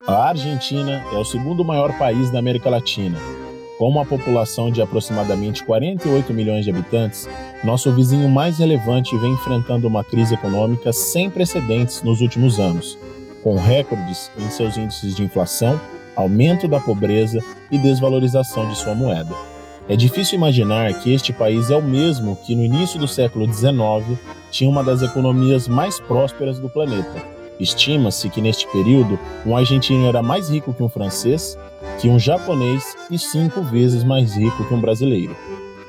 A Argentina é o segundo maior país da América Latina. Com uma população de aproximadamente 48 milhões de habitantes, nosso vizinho mais relevante vem enfrentando uma crise econômica sem precedentes nos últimos anos, com recordes em seus índices de inflação, aumento da pobreza e desvalorização de sua moeda. É difícil imaginar que este país é o mesmo que no início do século XIX tinha uma das economias mais prósperas do planeta. Estima-se que neste período um argentino era mais rico que um francês, que um japonês e 5 vezes mais rico que um brasileiro.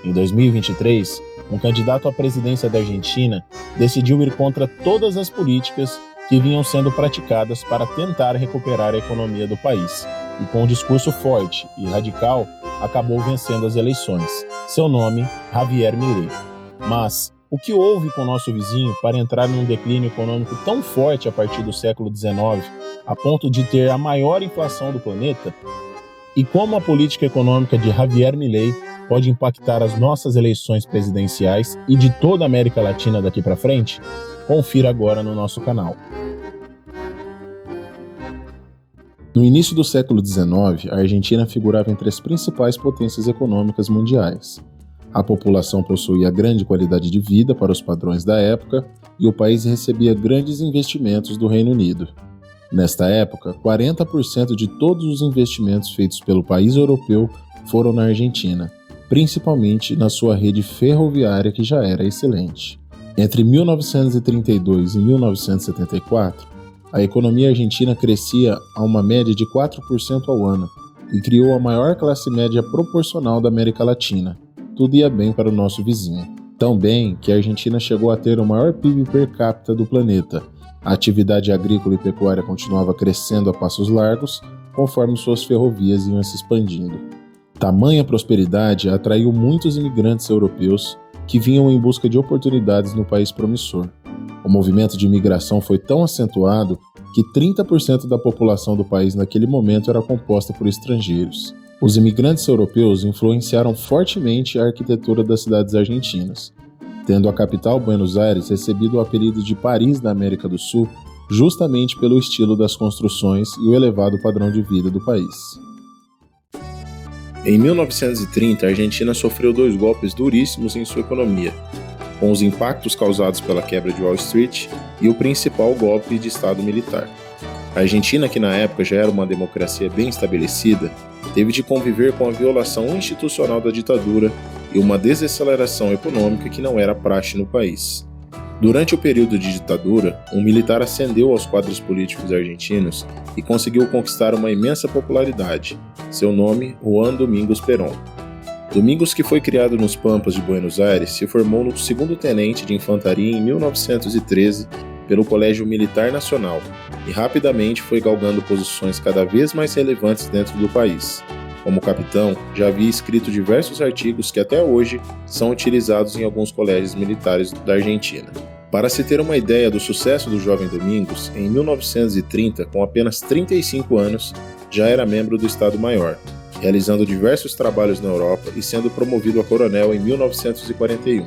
Em 2023, um candidato à presidência da Argentina decidiu ir contra todas as políticas que vinham sendo praticadas para tentar recuperar a economia do país, e com um discurso forte e radical, acabou vencendo as eleições. Seu nome, Javier Milei. Mas o que houve com nosso vizinho para entrar num declínio econômico tão forte a partir do século XIX, a ponto de ter a maior inflação do planeta? E como a política econômica de Javier Milei pode impactar as nossas eleições presidenciais e de toda a América Latina daqui para frente? Confira agora no nosso canal. No início do século XIX, a Argentina figurava entre as principais potências econômicas mundiais. A população possuía grande qualidade de vida para os padrões da época e o país recebia grandes investimentos do Reino Unido. Nesta época, 40% de todos os investimentos feitos pelo país europeu foram na Argentina, principalmente na sua rede ferroviária, que já era excelente. Entre 1932 e 1974, a economia argentina crescia a uma média de 4% ao ano e criou a maior classe média proporcional da América Latina. Tudo ia bem para o nosso vizinho. Tão bem que a Argentina chegou a ter o maior PIB per capita do planeta. A atividade agrícola e pecuária continuava crescendo a passos largos, conforme suas ferrovias iam se expandindo. Tamanha prosperidade atraiu muitos imigrantes europeus que vinham em busca de oportunidades no país promissor. O movimento de imigração foi tão acentuado que 30% da população do país naquele momento era composta por estrangeiros. Os imigrantes europeus influenciaram fortemente a arquitetura das cidades argentinas, tendo a capital Buenos Aires recebido o apelido de Paris da América do Sul justamente pelo estilo das construções e o elevado padrão de vida do país. Em 1930, a Argentina sofreu 2 golpes duríssimos em sua economia, com os impactos causados pela quebra de Wall Street e o principal golpe de Estado militar. A Argentina, que na época já era uma democracia bem estabelecida, teve de conviver com a violação institucional da ditadura e uma desaceleração econômica que não era praxe no país. Durante o período de ditadura, um militar ascendeu aos quadros políticos argentinos e conseguiu conquistar uma imensa popularidade. Seu nome, Juan Domingos Perón. Domingos, que foi criado nos Pampas de Buenos Aires, se formou no 2º Tenente de Infantaria em 1913 pelo Colégio Militar Nacional e rapidamente foi galgando posições cada vez mais relevantes dentro do país. Como capitão, já havia escrito diversos artigos que até hoje são utilizados em alguns colégios militares da Argentina. Para se ter uma ideia do sucesso do jovem Domingos, em 1930, com apenas 35 anos, já era membro do Estado-Maior, realizando diversos trabalhos na Europa e sendo promovido a coronel em 1941.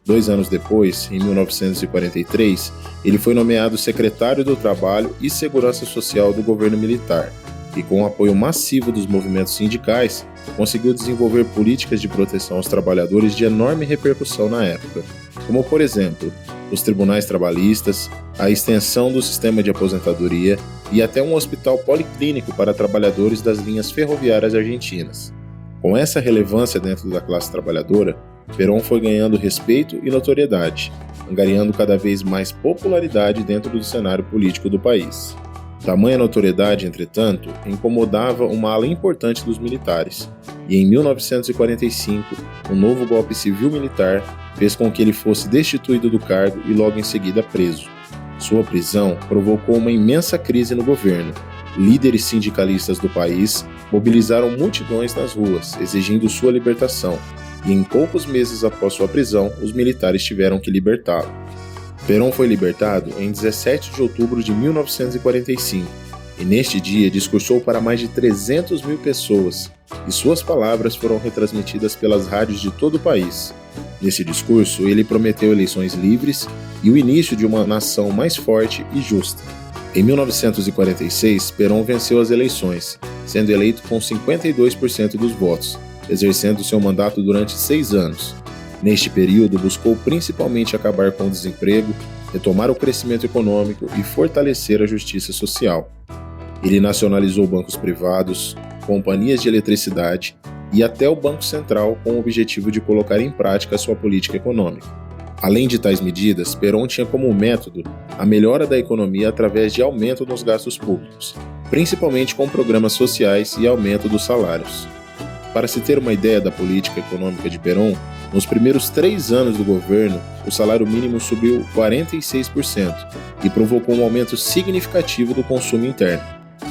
2 anos depois, em 1943, ele foi nomeado secretário do Trabalho e Segurança Social do governo militar e, com o apoio massivo dos movimentos sindicais, conseguiu desenvolver políticas de proteção aos trabalhadores de enorme repercussão na época, como, por exemplo, os tribunais trabalhistas, a extensão do sistema de aposentadoria e até um hospital policlínico para trabalhadores das linhas ferroviárias argentinas. Com essa relevância dentro da classe trabalhadora, Perón foi ganhando respeito e notoriedade, angariando cada vez mais popularidade dentro do cenário político do país. Tamanha notoriedade, entretanto, incomodava uma ala importante dos militares, e em 1945, um novo golpe civil-militar fez com que ele fosse destituído do cargo e logo em seguida preso. Sua prisão provocou uma imensa crise no governo. Líderes sindicalistas do país mobilizaram multidões nas ruas, exigindo sua libertação, e em poucos meses após sua prisão, os militares tiveram que libertá-lo. Perón foi libertado em 17 de outubro de 1945, e neste dia discursou para mais de 300 mil pessoas, e suas palavras foram retransmitidas pelas rádios de todo o país. Nesse discurso, ele prometeu eleições livres e o início de uma nação mais forte e justa. Em 1946, Perón venceu as eleições, sendo eleito com 52% dos votos, exercendo seu mandato durante 6 anos. Neste período, buscou principalmente acabar com o desemprego, retomar o crescimento econômico e fortalecer a justiça social. Ele nacionalizou bancos privados, companhias de eletricidade e até o Banco Central com o objetivo de colocar em prática sua política econômica. Além de tais medidas, Perón tinha como método a melhora da economia através de aumento nos gastos públicos, principalmente com programas sociais e aumento dos salários. Para se ter uma ideia da política econômica de Perón, nos primeiros 3 anos do governo, o salário mínimo subiu 46% e provocou um aumento significativo do consumo interno.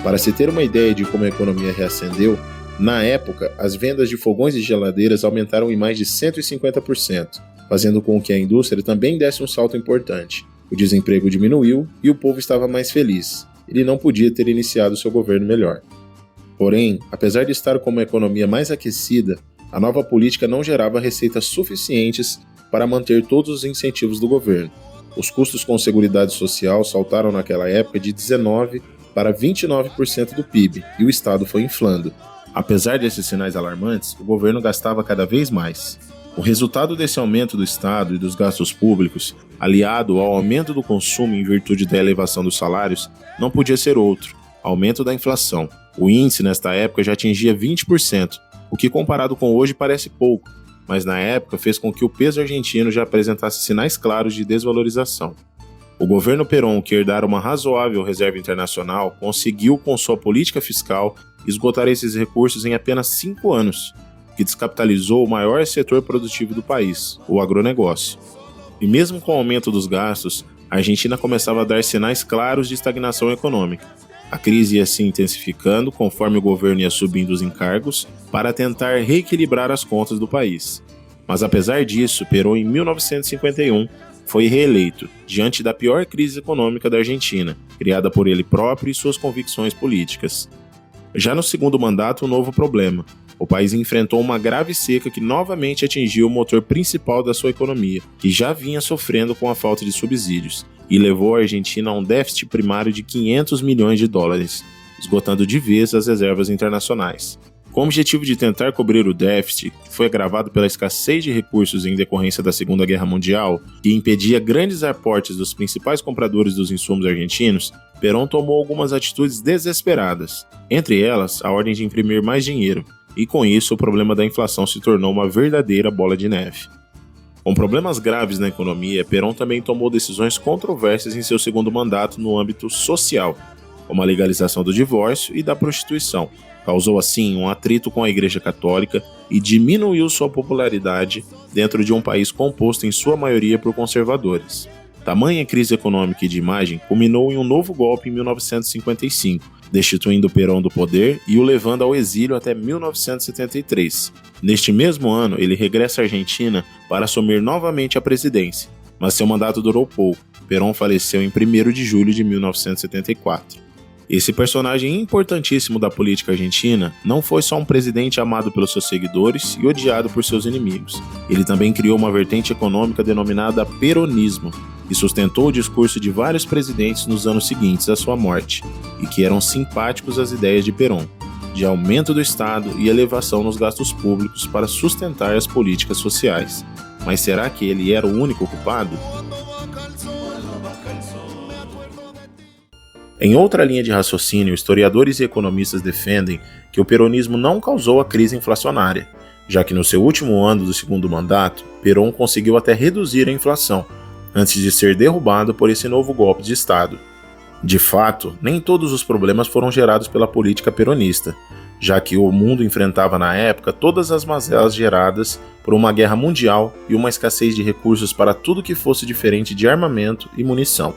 Para se ter uma ideia de como a economia reacendeu, na época, as vendas de fogões e geladeiras aumentaram em mais de 150%, fazendo com que a indústria também desse um salto importante. O desemprego diminuiu e o povo estava mais feliz. Ele não podia ter iniciado seu governo melhor. Porém, apesar de estar com uma economia mais aquecida, a nova política não gerava receitas suficientes para manter todos os incentivos do governo. Os custos com Seguridade Social saltaram naquela época de 19% para 29% do PIB, e o Estado foi inflando. Apesar desses sinais alarmantes, o governo gastava cada vez mais. O resultado desse aumento do Estado e dos gastos públicos, aliado ao aumento do consumo em virtude da elevação dos salários, não podia ser outro: aumento da inflação. O índice nesta época já atingia 20%, o que comparado com hoje parece pouco, mas na época fez com que o peso argentino já apresentasse sinais claros de desvalorização. O governo Perón, que herdara uma razoável reserva internacional, conseguiu, com sua política fiscal, esgotar esses recursos em apenas 5 anos, que descapitalizou o maior setor produtivo do país, o agronegócio. E mesmo com o aumento dos gastos, a Argentina começava a dar sinais claros de estagnação econômica. A crise ia se intensificando conforme o governo ia subindo os encargos para tentar reequilibrar as contas do país. Mas apesar disso, Perón, em 1951, foi reeleito, diante da pior crise econômica da Argentina, criada por ele próprio e suas convicções políticas. Já no segundo mandato, um novo problema. O país enfrentou uma grave seca que novamente atingiu o motor principal da sua economia, que já vinha sofrendo com a falta de subsídios, e levou a Argentina a um déficit primário de 500 milhões de dólares, esgotando de vez as reservas internacionais. Com o objetivo de tentar cobrir o déficit, que foi agravado pela escassez de recursos em decorrência da Segunda Guerra Mundial, que impedia grandes aportes dos principais compradores dos insumos argentinos, Perón tomou algumas atitudes desesperadas, entre elas a ordem de imprimir mais dinheiro, e com isso o problema da inflação se tornou uma verdadeira bola de neve. Com problemas graves na economia, Perón também tomou decisões controversas em seu segundo mandato no âmbito social, como a legalização do divórcio e da prostituição. Causou assim um atrito com a Igreja Católica e diminuiu sua popularidade dentro de um país composto em sua maioria por conservadores. Tamanha crise econômica e de imagem culminou em um novo golpe em 1955, destituindo Perón do poder e o levando ao exílio até 1973. Neste mesmo ano, ele regressa à Argentina para assumir novamente a presidência, mas seu mandato durou pouco. Perón faleceu em 1º de julho de 1974. Esse personagem importantíssimo da política argentina não foi só um presidente amado pelos seus seguidores e odiado por seus inimigos. Ele também criou uma vertente econômica denominada peronismo e sustentou o discurso de vários presidentes nos anos seguintes à sua morte, e que eram simpáticos às ideias de Perón, de aumento do Estado e elevação nos gastos públicos para sustentar as políticas sociais. Mas será que ele era o único culpado? Em outra linha de raciocínio, historiadores e economistas defendem que o peronismo não causou a crise inflacionária, já que no seu último ano do segundo mandato, Perón conseguiu até reduzir a inflação, antes de ser derrubado por esse novo golpe de Estado. De fato, nem todos os problemas foram gerados pela política peronista, já que o mundo enfrentava na época todas as mazelas geradas por uma guerra mundial e uma escassez de recursos para tudo que fosse diferente de armamento e munição.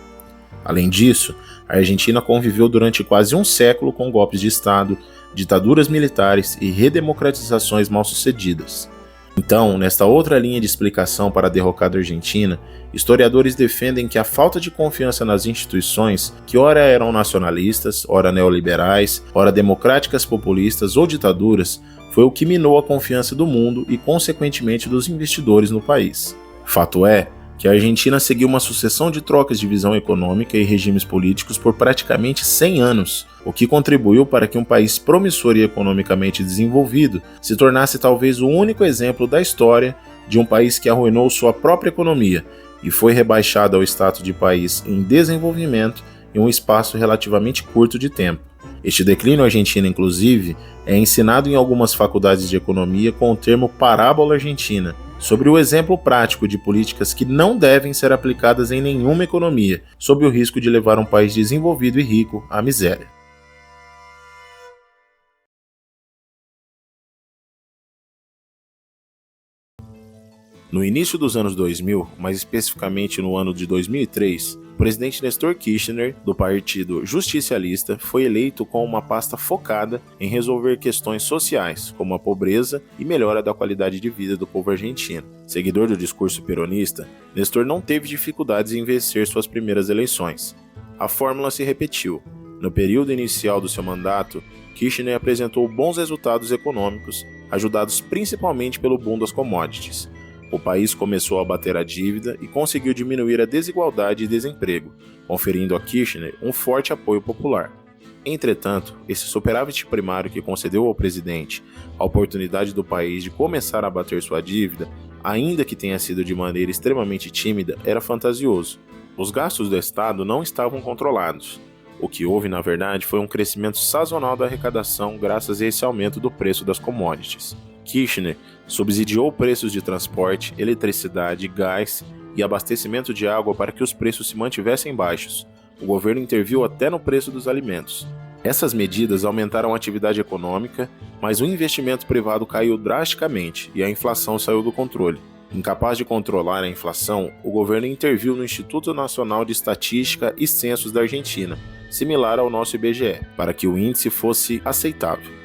Além disso, a Argentina conviveu durante quase um século com golpes de Estado, ditaduras militares e redemocratizações mal-sucedidas. Então, nesta outra linha de explicação para a derrocada argentina, historiadores defendem que a falta de confiança nas instituições, que ora eram nacionalistas, ora neoliberais, ora democráticas populistas ou ditaduras, foi o que minou a confiança do mundo e, consequentemente, dos investidores no país. Fato é que a Argentina seguiu uma sucessão de trocas de visão econômica e regimes políticos por praticamente 100 anos, o que contribuiu para que um país promissor e economicamente desenvolvido se tornasse talvez o único exemplo da história de um país que arruinou sua própria economia e foi rebaixado ao status de país em desenvolvimento em um espaço relativamente curto de tempo. Este declínio argentino, inclusive, é ensinado em algumas faculdades de economia com o termo parábola argentina, sobre o exemplo prático de políticas que não devem ser aplicadas em nenhuma economia, sob o risco de levar um país desenvolvido e rico à miséria. No início dos anos 2000, mais especificamente no ano de 2003, o presidente Néstor Kirchner, do Partido Justicialista, foi eleito com uma pasta focada em resolver questões sociais, como a pobreza e melhora da qualidade de vida do povo argentino. Seguidor do discurso peronista, Néstor não teve dificuldades em vencer suas primeiras eleições. A fórmula se repetiu. No período inicial do seu mandato, Kirchner apresentou bons resultados econômicos, ajudados principalmente pelo boom das commodities. O país começou a abater a dívida e conseguiu diminuir a desigualdade e desemprego, conferindo a Kirchner um forte apoio popular. Entretanto, esse superávit primário que concedeu ao presidente a oportunidade do país de começar a abater sua dívida, ainda que tenha sido de maneira extremamente tímida, era fantasioso. Os gastos do Estado não estavam controlados. O que houve, na verdade, foi um crescimento sazonal da arrecadação graças a esse aumento do preço das commodities. Kirchner subsidiou preços de transporte, eletricidade, gás e abastecimento de água para que os preços se mantivessem baixos. O governo interviu até no preço dos alimentos. Essas medidas aumentaram a atividade econômica, mas o investimento privado caiu drasticamente e a inflação saiu do controle. Incapaz de controlar a inflação, o governo interviu no Instituto Nacional de Estatística e Censos da Argentina, similar ao nosso IBGE, para que o índice fosse aceitável.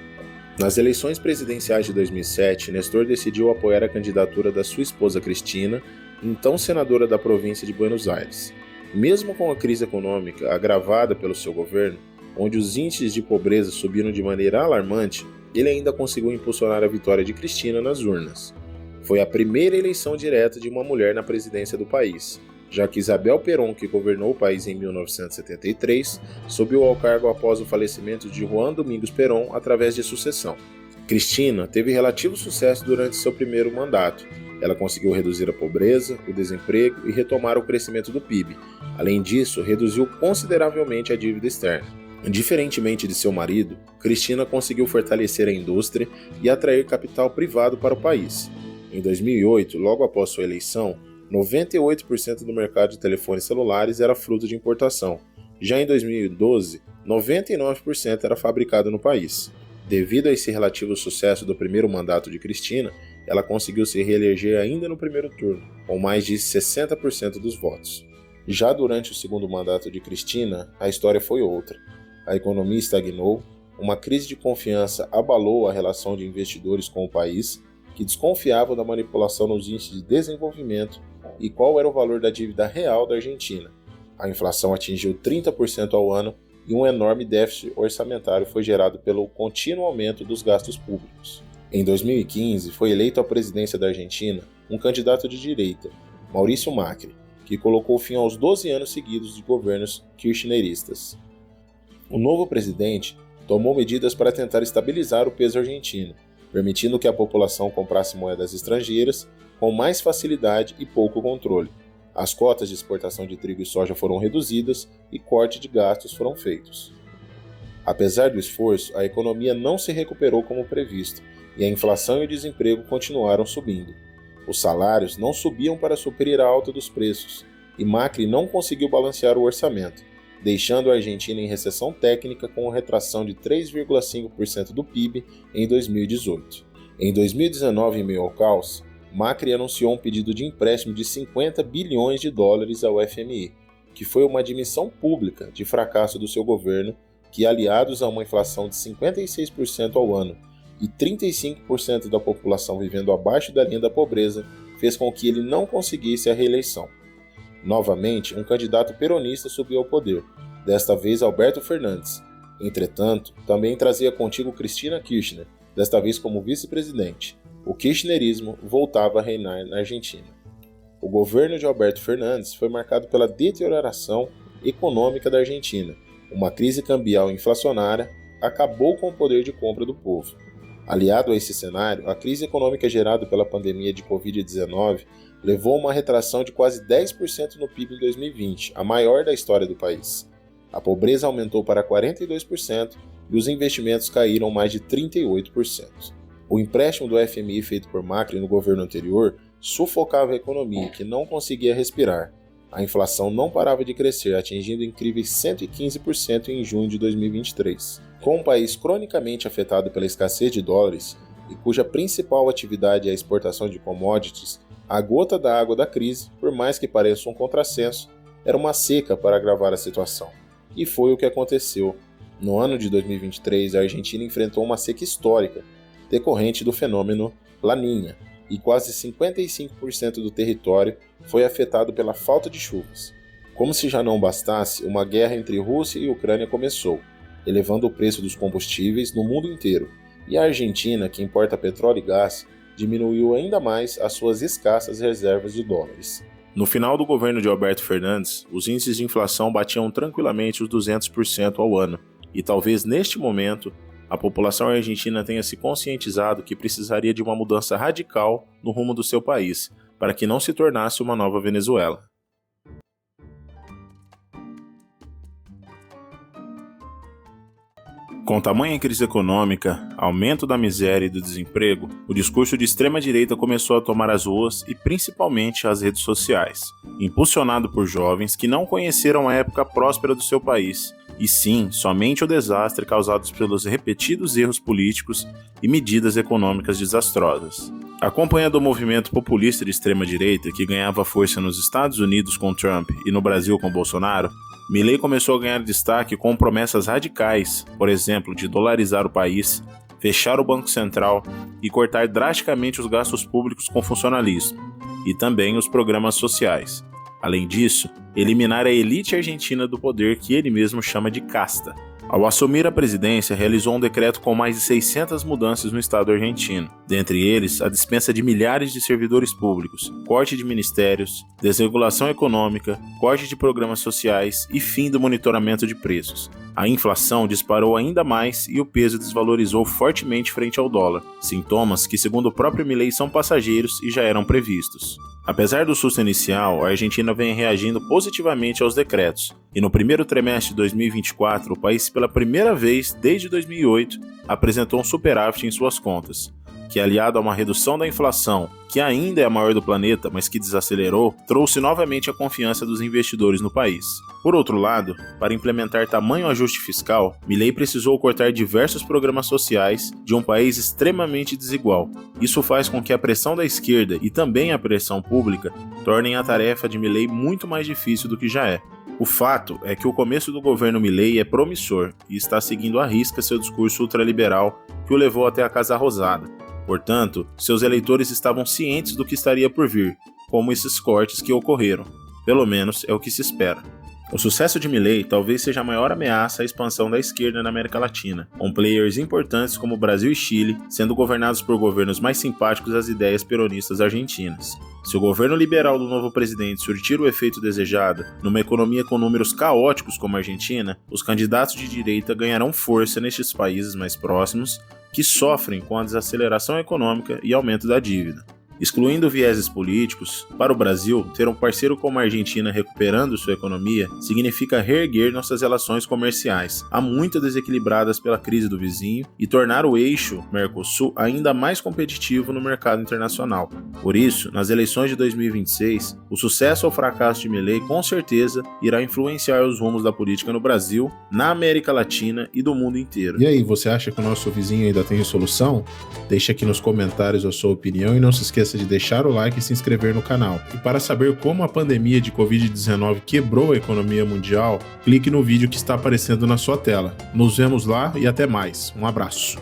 Nas eleições presidenciais de 2007, Néstor decidiu apoiar a candidatura da sua esposa Cristina, então senadora da província de Buenos Aires. Mesmo com a crise econômica agravada pelo seu governo, onde os índices de pobreza subiram de maneira alarmante, ele ainda conseguiu impulsionar a vitória de Cristina nas urnas. Foi a primeira eleição direta de uma mulher na presidência do país, já que Isabel Perón, que governou o país em 1973, subiu ao cargo após o falecimento de Juan Domingos Perón através de sucessão. Cristina teve relativo sucesso durante seu primeiro mandato. Ela conseguiu reduzir a pobreza, o desemprego e retomar o crescimento do PIB. Além disso, reduziu consideravelmente a dívida externa. Diferentemente de seu marido, Cristina conseguiu fortalecer a indústria e atrair capital privado para o país. Em 2008, logo após sua eleição, 98% do mercado de telefones celulares era fruto de importação. Já em 2012, 99% era fabricado no país. Devido a esse relativo sucesso do primeiro mandato de Cristina, ela conseguiu se reeleger ainda no primeiro turno, com mais de 60% dos votos. Já durante o segundo mandato de Cristina, a história foi outra. A economia estagnou, uma crise de confiança abalou a relação de investidores com o país, que desconfiavam da manipulação nos índices de desenvolvimento e qual era o valor da dívida real da Argentina. A inflação atingiu 30% ao ano e um enorme déficit orçamentário foi gerado pelo contínuo aumento dos gastos públicos. Em 2015, foi eleito à presidência da Argentina um candidato de direita, Maurício Macri, que colocou fim aos 12 anos seguidos de governos kirchneristas. O novo presidente tomou medidas para tentar estabilizar o peso argentino, permitindo que a população comprasse moedas estrangeiras com mais facilidade e pouco controle. As cotas de exportação de trigo e soja foram reduzidas e corte de gastos foram feitos. Apesar do esforço, a economia não se recuperou como previsto e a inflação e o desemprego continuaram subindo. Os salários não subiam para suprir a alta dos preços e Macri não conseguiu balancear o orçamento, deixando a Argentina em recessão técnica com retração de 3,5% do PIB em 2018. Em 2019, em meio ao caos, Macri anunciou um pedido de empréstimo de 50 bilhões de dólares ao FMI, que foi uma admissão pública de fracasso do seu governo, que, aliados a uma inflação de 56% ao ano e 35% da população vivendo abaixo da linha da pobreza, fez com que ele não conseguisse a reeleição. Novamente, um candidato peronista subiu ao poder, desta vez Alberto Fernandes. Entretanto, também trazia contigo Cristina Kirchner, desta vez como vice-presidente. O kirchnerismo voltava a reinar na Argentina. o governo de Alberto Fernandes foi marcado pela deterioração econômica da Argentina. Uma crise cambial inflacionária acabou com o poder de compra do povo. Aliado a esse cenário, a crise econômica gerada pela pandemia de Covid-19 levou a uma retração de quase 10% no PIB em 2020, a maior da história do país. A pobreza aumentou para 42% e os investimentos caíram mais de 38%. O empréstimo do FMI feito por Macri no governo anterior sufocava a economia, que não conseguia respirar. A inflação não parava de crescer, atingindo incríveis 115% em junho de 2023. Com um país cronicamente afetado pela escassez de dólares e cuja principal atividade é a exportação de commodities, a gota d'água da crise, por mais que pareça um contrassenso, era uma seca para agravar a situação. E foi o que aconteceu. No ano de 2023, a Argentina enfrentou uma seca histórica, decorrente do fenômeno La Niña, e quase 55% do território foi afetado pela falta de chuvas. Como se já não bastasse, uma guerra entre Rússia e Ucrânia começou, elevando o preço dos combustíveis no mundo inteiro, e a Argentina, que importa petróleo e gás, diminuiu ainda mais as suas escassas reservas de dólares. No final do governo de Alberto Fernandes, os índices de inflação batiam tranquilamente os 200% ao ano, e talvez neste momento a população argentina tenha se conscientizado que precisaria de uma mudança radical no rumo do seu país, para que não se tornasse uma nova Venezuela. Com tamanha crise econômica, aumento da miséria e do desemprego, o discurso de extrema-direita começou a tomar as ruas e principalmente as redes sociais, impulsionado por jovens que não conheceram a época próspera do seu país, e sim somente o desastre causado pelos repetidos erros políticos e medidas econômicas desastrosas. Acompanhando o movimento populista de extrema-direita que ganhava força nos Estados Unidos com Trump e no Brasil com Bolsonaro, Milei começou a ganhar destaque com promessas radicais, por exemplo, de dolarizar o país, fechar o Banco Central e cortar drasticamente os gastos públicos com funcionalismo, e também os programas sociais. Além disso, eliminar a elite argentina do poder que ele mesmo chama de casta. Ao assumir a presidência, realizou um decreto com mais de 600 mudanças no Estado argentino, dentre eles a dispensa de milhares de servidores públicos, corte de ministérios, desregulação econômica, corte de programas sociais e fim do monitoramento de preços. A inflação disparou ainda mais e o peso desvalorizou fortemente frente ao dólar, sintomas que, segundo o próprio Milei, são passageiros e já eram previstos. Apesar do susto inicial, a Argentina vem reagindo positivamente aos decretos, e no primeiro trimestre de 2024, o país, pela primeira vez desde 2008, apresentou um superávit em suas contas, que, aliado a uma redução da inflação, que ainda é a maior do planeta, mas que desacelerou, trouxe novamente a confiança dos investidores no país. Por outro lado, para implementar tamanho ajuste fiscal, Milei precisou cortar diversos programas sociais de um país extremamente desigual. Isso faz com que a pressão da esquerda e também a pressão pública tornem a tarefa de Milei muito mais difícil do que já é. O fato é que o começo do governo Milei é promissor e está seguindo à risca seu discurso ultraliberal que o levou até a Casa Rosada. Portanto, seus eleitores estavam cientes do que estaria por vir, como esses cortes que ocorreram. Pelo menos é o que se espera. O sucesso de Milei talvez seja a maior ameaça à expansão da esquerda na América Latina, com players importantes como Brasil e Chile sendo governados por governos mais simpáticos às ideias peronistas argentinas. Se o governo liberal do novo presidente surtir o efeito desejado, numa economia com números caóticos como a Argentina, os candidatos de direita ganharão força nestes países mais próximos que sofrem com a desaceleração econômica e aumento da dívida. Excluindo vieses políticos, para o Brasil, ter um parceiro como a Argentina recuperando sua economia significa reerguer nossas relações comerciais, há muito desequilibradas pela crise do vizinho, e tornar o eixo Mercosul ainda mais competitivo no mercado internacional. Por isso, nas eleições de 2026, o sucesso ou fracasso de Milei com certeza irá influenciar os rumos da política no Brasil, na América Latina e do mundo inteiro. E aí, você acha que o nosso vizinho ainda tem solução? Deixe aqui nos comentários a sua opinião e não se esqueça de deixar o like e se inscrever no canal. E para saber como a pandemia de Covid-19 quebrou a economia mundial, clique no vídeo que está aparecendo na sua tela. Nos vemos lá e até mais. Um abraço.